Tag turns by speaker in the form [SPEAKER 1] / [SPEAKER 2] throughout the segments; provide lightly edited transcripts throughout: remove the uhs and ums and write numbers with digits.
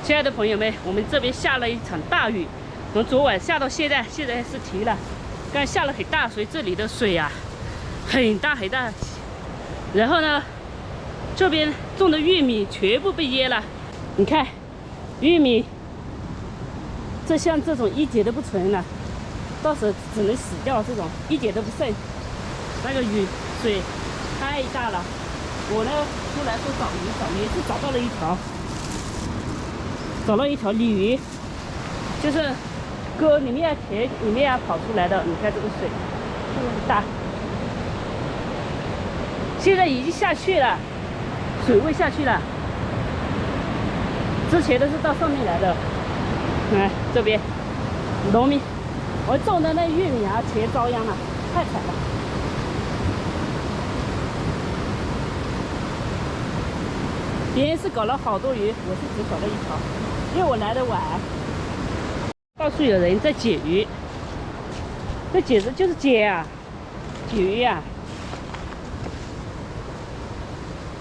[SPEAKER 1] 亲爱的朋友们，我们这边下了一场大雨，从昨晚下到现在，现在是停了。刚下了很大，所以这里的水啊很大很大。然后呢，这边种的玉米全部被淹了。你看，玉米这像这种一点都不纯了，到时候只能死掉，这种一点都不剩。那个雨水太大了，我呢出来说找鱼是找到了一条鲤鱼，就是沟里面田里面跑出来的。你看这个水这么大，现在已经下去了，水位下去了。之前都是到上面来的。看这边农民，我种的那玉米啊，全遭殃了，太惨了。别人是搞了好多鱼，我是只搞了一条，因为我来的晚。到处有人在捡鱼，这简直就是捡啊，捡鱼呀！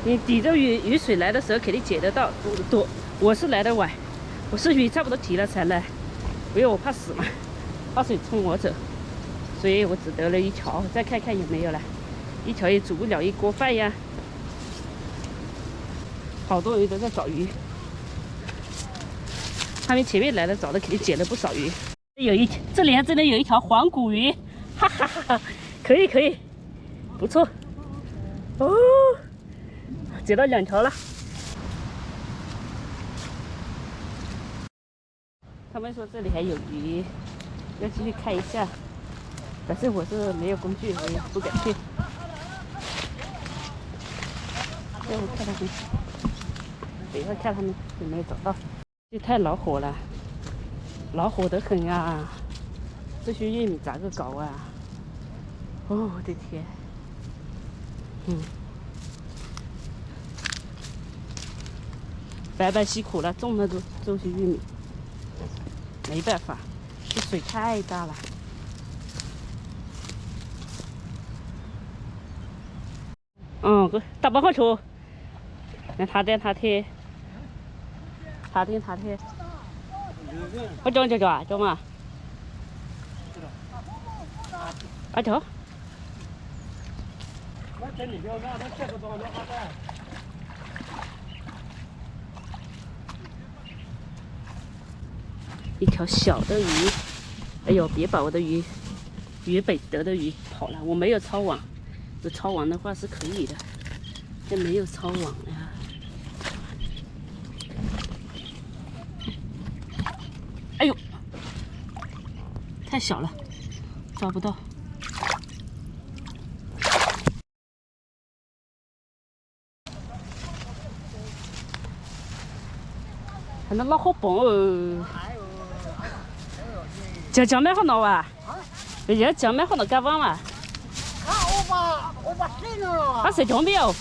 [SPEAKER 1] 你抵着雨水来的时候肯定捡得到，多。我是来的晚，我是雨差不多停了才来，因为我怕死嘛，怕水冲我走，所以我只得了一条，再看看有没有了。一条也煮不了一锅饭呀。好多人都在找鱼，他们前面来的找的肯定捡了不少鱼。这里还真的有一条黄骨鱼，哈哈哈哈，可以，不错哦，捡到2条了。他们说这里还有鱼，要继续看一下，但是我是没有工具，我也不敢去。要我看他们。等一下看他们有没有找到。这太恼火了，恼火得很啊！这些玉米咋个搞啊？哦，我的天！白白辛苦了，种了这些玉米，没办法，这水太大了。大包好球，那他的。我叫嘛？啊叫？一条小的鱼，哎呦，别把我的鱼本得的鱼跑了，我没有抄网，有抄网的话是可以的，但没有抄网呀。哎呦，太小了，抓不到。还能捞好棒哦！讲买好闹啊？人家讲买好闹干完嘛？我把谁了？谁讲没有？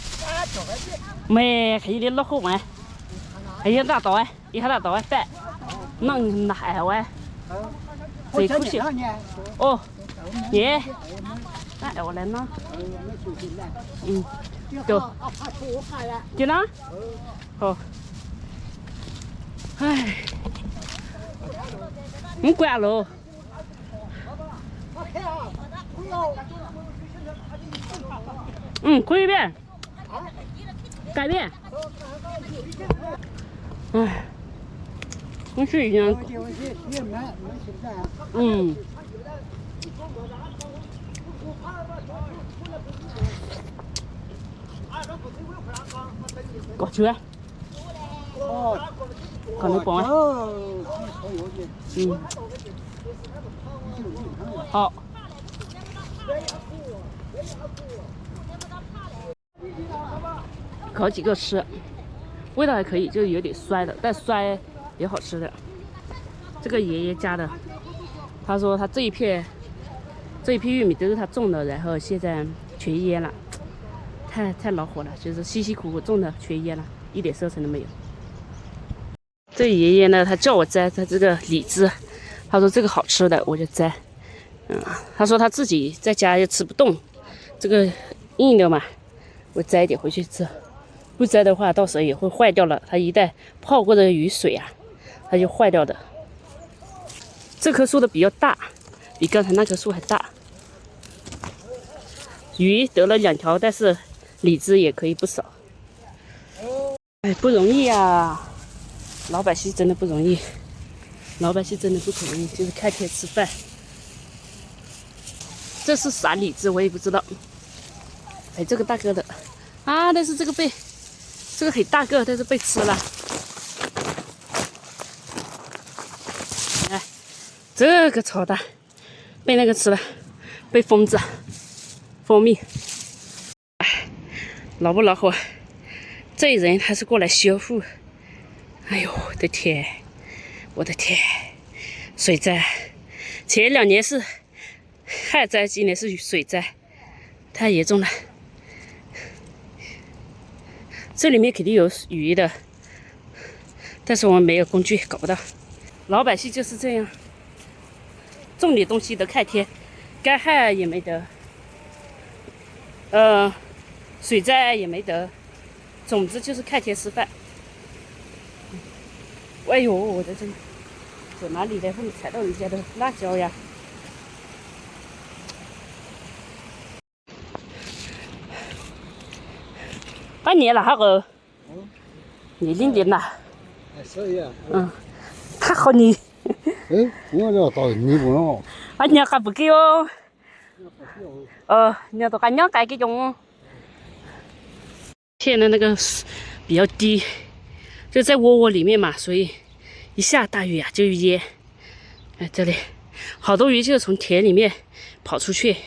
[SPEAKER 1] 没，还有点捞好玩。还有大刀哎，一下大刀哎，摆。能拿海湾，最可惜。哦，耶，那我来呢。对呢。好。唉，关了。可以变，改变。唉。跟水一样。过去啊。可能棒啊。好。烤几个吃，味道还可以，就有点酸的，但酸也好吃的。这个爷爷家的，他说他这一批玉米都是他种的，然后现在全淹了，太恼火了，就是辛辛苦苦种的全淹了，一点收成都没有。这爷爷呢，他叫我摘他这个李子，他说这个好吃的，我就摘。他说他自己在家也吃不动，这个硬的嘛，我摘一点回去吃。不摘的话，到时候也会坏掉了。它一旦泡过的雨水啊，它就坏掉的。这棵树的比较大，比刚才那棵树还大。鱼得了2条，但是李子也可以不少。哎，不容易呀，老百姓真的不容易，老百姓真的不容易，就是开天吃饭。这是啥李子我也不知道。哎，这个大个的啊，但是这个很大个，但是被吃了。哎，这个超大，被那个吃了，被蜂蜜。哎，恼不恼火？这人还是过来修复。哎呦，我的天，我的天！水灾，前2年是旱灾，今年是水灾，太严重了。这里面肯定有鱼的，但是我们没有工具，搞不到。老百姓就是这样，种点东西得看天，干旱也没得，水灾也没得，总之就是看天吃饭。哎呦，我的真走哪里来？会踩到人家的辣椒呀！半年了，哈个，你领点啦。
[SPEAKER 2] 所以啊，
[SPEAKER 1] 他好你。
[SPEAKER 2] 我这到你不能。
[SPEAKER 1] 啊，你还不给哦？你都干娘该给用。现在那个比较低，就在窝里面嘛，所以一下大雨啊就淹。哎，这里好多鱼就是从田里面跑出去。